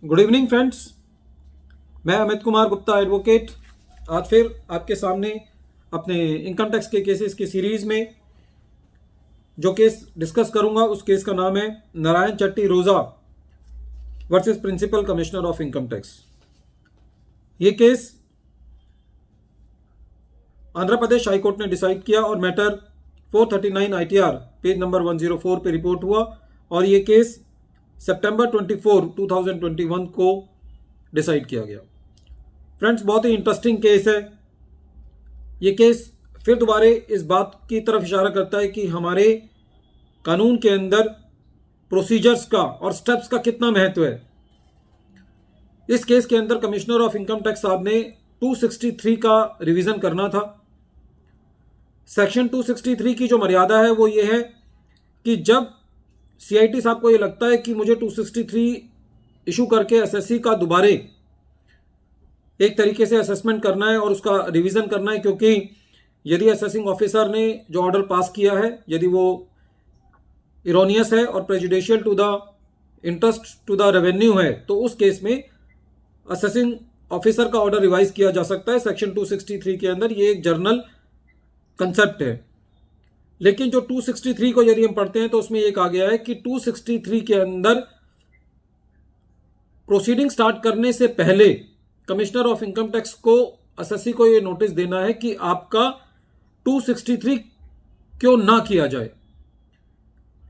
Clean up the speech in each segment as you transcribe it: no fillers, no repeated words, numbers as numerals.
Good evening friends. मैं Amit Kumar Gupta advocate आज फिर आपके सामने अपने इनकम टैक्स के केसेस की सीरीज में जो केस डिस्कस करूंगा उस केस का नाम है Narayan Chatti Roja versus principal commissioner of income tax. ये case Andhra Pradesh high court ने डिसाइड किया और मैटर 439 ITR पेज नंबर 104 पे रिपोर्ट हुआ और ये केस सितंबर 24, 2021 को डिसाइड किया गया। फ्रेंड्स, बहुत ही इंटरेस्टिंग केस है। ये केस फिर दोबारा इस बात की तरफ इशारा करता है कि हमारे कानून के अंदर प्रोसीजर्स का और स्टेप्स का कितना महत्व है। इस केस के अंदर कमिश्नर ऑफ इनकम टैक्स साहब ने 263 का रिवीजन करना था। सेक्शन 263 की जो मर्यादा है वो ये है कि जब CIT साहब को ये लगता है कि मुझे 263 इशू करके SSC का दोबारे एक तरीके से असेसमेंट करना है और उसका रिवीजन करना है, क्योंकि यदि असेसिंग ऑफिसर ने जो ऑर्डर पास किया है यदि वो इरोनियस है और prejudicial to the interest to the revenue है तो उस केस में असेसिंग ऑफिसर का ऑर्डर रिवाइज किया जा सकता है। सेक्शन 263 के अंदर ये एक जर्नल कंसेप्ट है। लेकिन जो 263 को यदि हम पढ़ते हैं तो उसमें एक आ गया है कि 263 के अंदर प्रोसीडिंग स्टार्ट करने से पहले कमिश्नर ऑफ इनकम टैक्स को एसएससी को यह नोटिस देना है कि आपका 263 क्यों ना किया जाए।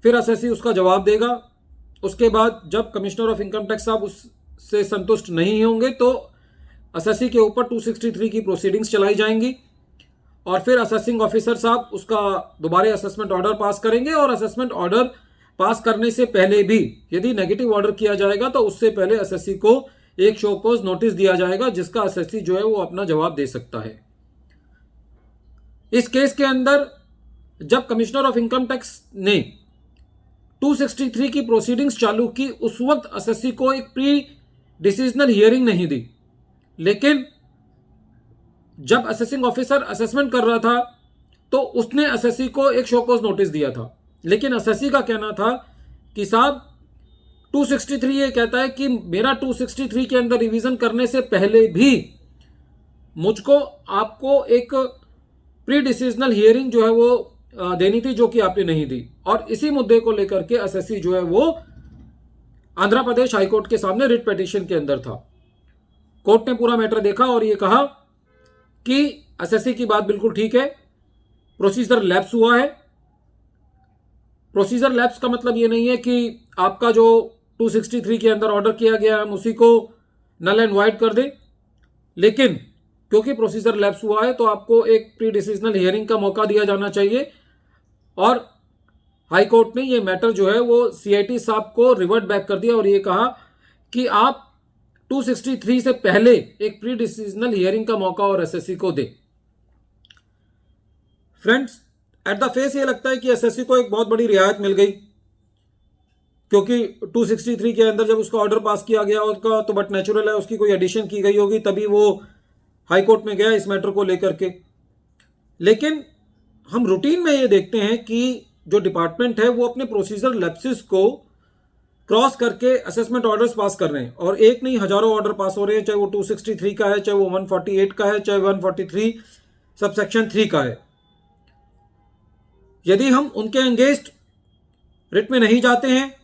फिर एसएससी उसका जवाब देगा। उसके बाद जब कमिश्नर ऑफ इनकम टैक्स साहब उससे संतुष्ट नहीं होंगे तो एसएससी के ऊपर 263 की प्रोसीडिंग्स चलाई जाएंगी और फिर असेसिंग ऑफिसर साहब उसका दोबारा असेसमेंट ऑर्डर पास करेंगे और असेसमेंट ऑर्डर पास करने से पहले भी यदि नेगेटिव ऑर्डर किया जाएगा तो उससे पहले एसएससी को एक शो कॉज नोटिस दिया जाएगा जिसका एसएससी जो है वो अपना जवाब दे सकता है। इस केस के अंदर जब कमिश्नर ऑफ इनकम टैक्स ने 263 की प्रोसीडिंग्स चालू की उस वक्त एसएससी को एक प्री डिसीजनल हियरिंग नहीं दी, लेकिन जब असेसिंग ऑफिसर असेसमेंट कर रहा था तो उसने एसएससी को एक शो कॉज नोटिस दिया था। लेकिन एसएससी का कहना था कि साहब 263 ये कहता है कि मेरा 263 के अंदर रिवीजन करने से पहले भी मुझको आपको एक प्री डिसीजनल हियरिंग जो है वो देनी थी, जो कि आपने नहीं दी। और इसी मुद्दे को लेकर के एसएससी जो है वो आंध्र प्रदेश हाईकोर्ट के सामने रिट पिटीशन के अंदर था। कोर्ट ने पूरा मैटर देखा और ये कहा कि एसएससी की बात बिल्कुल ठीक है, प्रोसीजर लैप्स हुआ है। प्रोसीजर लैप्स का मतलब ये नहीं है कि आपका जो 263 के अंदर ऑर्डर किया गया हम उसी को नल एंड वाइड कर दें, लेकिन क्योंकि प्रोसीजर लैप्स हुआ है तो आपको एक प्री डिसीजनल हियरिंग का मौका दिया जाना चाहिए। और हाई कोर्ट ने ये मैटर जो है वो CIT साहब को रिवर्ट बैक कर दिया और ये कहा कि आप 263 से पहले एक प्री डिसीजनल हियरिंग का मौका और एसएससी को दे। फ्रेंड्स, एट द फेस ये लगता है कि एसएससी को एक बहुत बड़ी रियायत मिल गई, क्योंकि 263 के अंदर जब उसका ऑर्डर पास किया गया उसका तो बट नेचुरल है उसकी कोई एडिशन की गई होगी तभी वो हाई कोर्ट में गया इस मैटर को लेकर के। लेकिन हम रूटीन में ये देखते हैं कि जो डिपार्टमेंट है वो अपने प्रोसीजर लैप्सेस को क्रॉस करके असेसमेंट ऑर्डर्स पास कर रहे हैं और एक नहीं हजारों ऑर्डर पास हो रहे हैं, चाहे वो 263 का है, चाहे वो 148 का है, चाहे 143 सबसेक्शन 3 का है। यदि हम उनके एंगेस्ट रिट में नहीं जाते हैं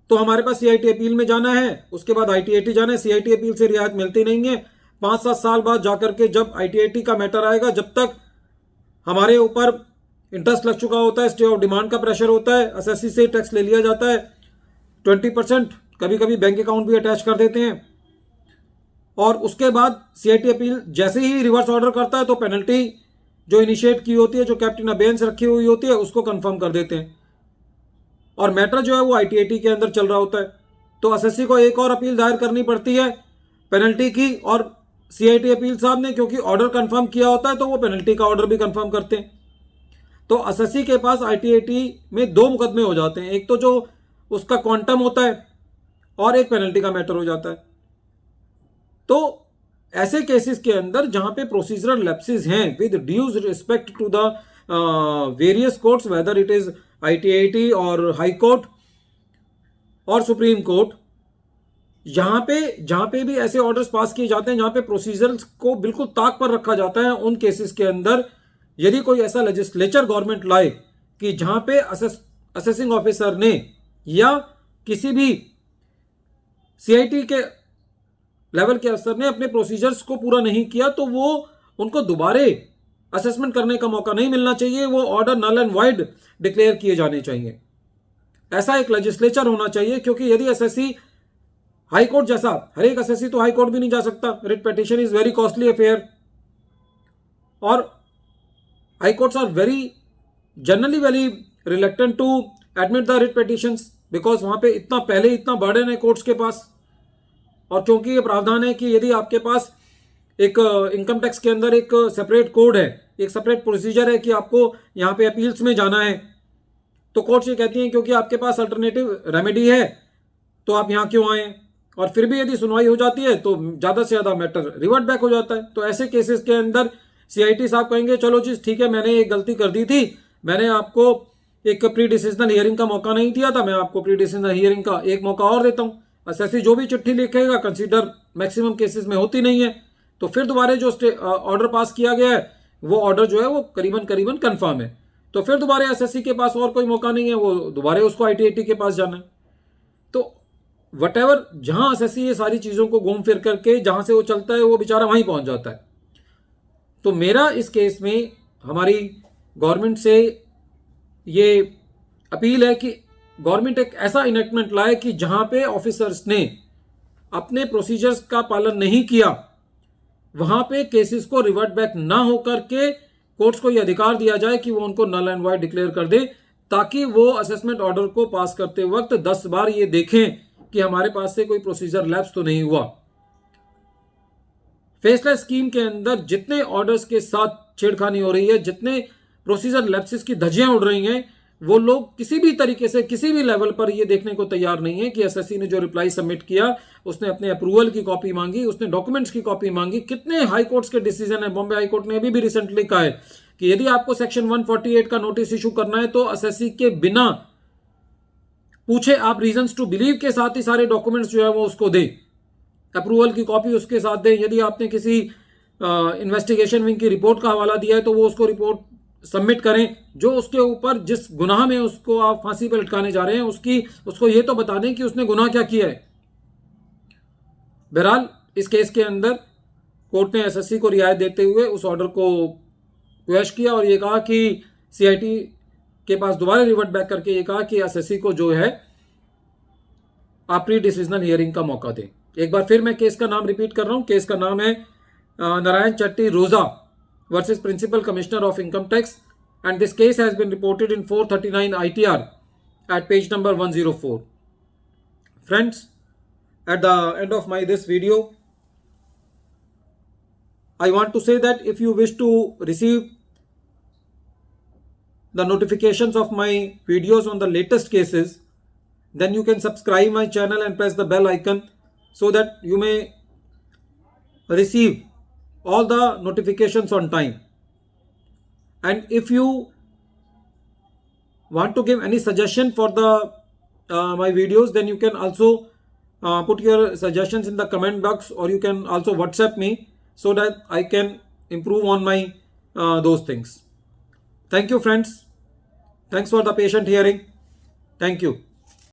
तो हमारे पास CIT अपील में जाना है, उसके बाद ITAT जाना है। CIT अपील से रियायत मिलती नहीं है। 5-7 साल बाद जाकर के जब ITAT का मैटर आएगा, जब तक हमारे ऊपर इंटरेस्ट लग चुका होता है, स्टे ऑफ डिमांड का प्रेशर होता है, एसएससी से टैक्स ले लिया जाता है 20%, कभी कभी बैंक अकाउंट भी अटैच कर देते हैं और उसके बाद CIT अपील जैसे ही रिवर्स ऑर्डर करता है तो पेनल्टी जो इनिशिएट की होती है, जो कैप्टन अबेंस रखी हुई होती है, उसको कंफर्म कर देते हैं और मैटर जो है वो ITAT के अंदर चल रहा होता है। तो एसएससी को एक और अपील दायर करनी पड़ती है पेनल्टी की और CIT अपील साहब ने क्योंकि ऑर्डर कंफर्म किया होता है तो वो पेनल्टी का ऑर्डर भी कंफर्म करते हैं। तो एसएससी के पास ITAT में 2 मुकदमे हो जाते हैं, एक तो जो उसका क्वांटम होता है और एक पेनल्टी का मैटर हो जाता है। तो ऐसे केसेस के अंदर जहां पे प्रोसीजरल लैप्सेस हैं with dues respect to the various courts, whether it is ITAT और हाई कोर्ट और सुप्रीम कोर्ट, जहां पे भी ऐसे ऑर्डर्स पास किए जाते हैं जहां पे प्रोसीजर्स को बिल्कुल ताक पर रखा जाता है, उन केसेस के अंदर यदि कोई ऐसा लेजिस्लेचर गवर्नमेंट लाए कि जहां पे असेसिंग ऑफिसर ने या किसी भी सीआईटी के लेवल के अफसर ने अपने प्रोसीजर्स को पूरा नहीं किया, तो वो उनको दोबारे असेसमेंट करने का मौका नहीं मिलना चाहिए, वो order null and void declare किए जाने चाहिए। ऐसा एक लेजिस्लेचर होना चाहिए, क्योंकि यदि एसएससी हाई कोर्ट जैसा, हर एक एसएससी तो हाई कोर्ट भी नहीं जा सकता, writ petition is very costly affair, और high courts are generally very reluctant to admit the writ petitions, because वहां पे इतना बर्डन है कोर्ट्स के पास। और क्योंकि ये प्रावधान है कि यदि आपके पास एक इनकम टैक्स के अंदर एक सेपरेट कोड है, एक सेपरेट प्रोसीजर है कि आपको यहाँ पे अपील्स में जाना है, तो कोर्ट्स ये कहती हैं क्योंकि आपके पास अल्टरनेटिव रेमेडी है तो आप यहाँ क्यों आए, और फिर भी यदि सुनवाई हो जाती है तो ज़्यादा से ज़्यादा मैटर रिवर्ट बैक हो जाता है। तो ऐसे केसेस के अंदर सीआईटी साहब कहेंगे चलो जी ठीक है, मैंने एक गलती कर दी थी, मैंने आपको एक प्री डिसीजनल हियरिंग का मौका नहीं दिया था, मैं आपको प्री डिसीजनल हियरिंग का एक मौका और देता हूँ। एसएससी जो भी चिट्ठी लिखेगा कंसीडर मैक्सिमम केसेस में होती नहीं है, तो फिर दोबारा जो ऑर्डर पास किया गया है वो ऑर्डर जो है वो करीबन कंफर्म है, तो फिर दोबारा एसएससी के पास और कोई मौका नहीं है, वो दोबारा उसको आईटीआईटी के पास जाना है। तो वटेवर जहां एसएससी ये सारी चीज़ों को घूम फिर करके जहां से वो चलता है वो बेचारा वहीं पहुंच जाता है। तो मेरा इस केस में हमारी गवर्नमेंट से ये अपील है कि गवर्नमेंट एक ऐसा इनेक्टमेंट लाए कि जहां पे ऑफिसर्स ने अपने प्रोसीजर्स का पालन नहीं किया, वहां पे केसेस को रिवर्ट बैक ना होकर के कोर्ट्स को यह अधिकार दिया जाए कि वो उनको नल एंड वाइड डिक्लेयर कर दे, ताकि वो असेसमेंट ऑर्डर को पास करते वक्त 10 बार ये देखें कि हमारे पास से कोई प्रोसीजर लैप्स तो नहीं हुआ। फेसलेस स्कीम के अंदर जितने ऑर्डर्स के साथ छेड़खानी हो रही है, जितने प्रोसीजर लैप्सेस की धज्जियां उड़ रही हैं, वो लोग किसी भी तरीके से किसी भी लेवल पर ये देखने को तैयार नहीं है कि एसएससी ने जो रिप्लाई सबमिट किया, उसने अपने अप्रूवल की कॉपी मांगी, उसने डॉक्यूमेंट्स की कॉपी मांगी। कितने हाई कोर्ट्स के डिसीजन है, बॉम्बे हाई कोर्ट ने अभी भी रिसेंटली कहा है कि यदि आपको सेक्शन 148 का नोटिस इशू करना है तो एसएससी के बिना पूछे आप रीजंस टू बिलीव के साथ ही सारे डॉक्यूमेंट्स जो है वो उसको दें, अप्रूवल की कॉपी उसके साथ दें। यदि आपने किसी इन्वेस्टिगेशन विंग की रिपोर्ट का हवाला दिया है तो वो उसको रिपोर्ट सबमिट करें, जो उसके ऊपर जिस गुनाह में उसको आप फांसी पर लटकाने जा रहे हैं उसको ये तो बता दें कि उसने गुनाह क्या किया है। बहरहाल इस केस के अंदर कोर्ट ने एसएससी को रियायत देते हुए उस ऑर्डर को क्वेश किया और ये कहा कि सीआईटी के पास दोबारा रिवर्ट बैक करके ये कहा कि एसएससी को जो है आप प्री डिसीजनल हियरिंग का मौका दें। एक बार फिर मैं केस का नाम रिपीट कर रहा हूं, केस का नाम है नारायण चट्टी रोजा versus Principal Commissioner of Income Tax, and this case has been reported in 439 ITR at page number 104. Friends, at the end of this video, I want to say that if you wish to receive the notifications of my videos on the latest cases, then you can subscribe my channel and press the bell icon so that you may receive all the notifications on time. And if you want to give any suggestion for the my videos, then you can also put your suggestions in the comment box, or you can also WhatsApp me so that I can improve on my those things. Thank you friends, thanks for the patient hearing. Thank you.